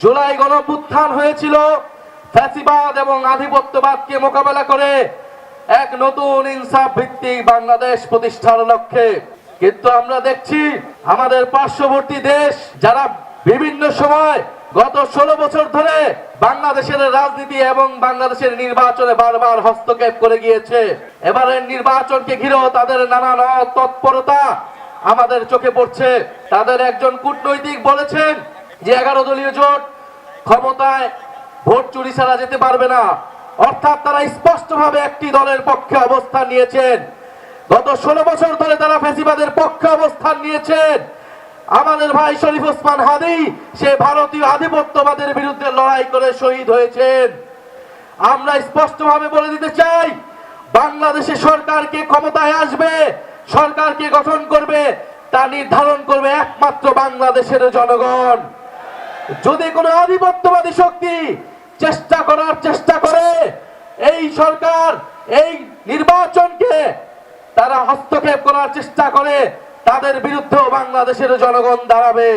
জুলাই গণঅভ্যুত্থান হয়েছিল ফ্যাসিবাদ এবং আধিপত্যবাদকে মোকাবেলা করে এক নতুন ইনসাফ ভিত্তিক বাংলাদেশ প্রতিষ্ঠার লক্ষ্যে। কিন্তু আমরা দেখছি আমাদের পার্শ্ববর্তী দেশ যারা বিভিন্ন সময় গত 16 বছর ধরে বাংলাদেশের রাজনীতি এবং বাংলাদেশের নির্বাচনে বারবার হস্তক্ষেপ করে গিয়েছে। এবারের নির্বাচনকে ঘিরেও তাদের নানান তৎপরতা আমাদের চোখে পড়ছে। তাদের একজন কূটনৈতিক বলেছেন যে 11 দলীয় জোট ক্ষমতায় ভোট চুরি ছাড়া যেতে পারবে না। অর্থাৎ তারা স্পষ্টভাবে একটি দলের পক্ষে অবস্থান নিয়েছেন। গত 16 বছর ধরে তারা ফ্যাসিবাদের পক্ষে অবস্থান নিয়েছেন। আমাদের ভাই শরীফ ওসমান হাদি সে ভারতীয় আধিপত্যবাদের বিরুদ্ধে লড়াই করে শহীদ হয়েছেন। আমরা স্পষ্টভাবে বলে দিতে চাই, বাংলাদেশে সরকারকে ক্ষমতায় আসবে, সরকারকে গঠন করবে, তা নির্ধারণ করবে একমাত্র বাংলাদেশের জনগণ। যদি কোনো আধিপত্যবাদী শক্তি চেষ্টা করে এই সরকার এই নির্বাচনকে তারা হস্তক্ষেপ করার চেষ্টা করে, তাদের বিরুদ্ধেও বাংলাদেশের জনগণ দাঁড়াবে।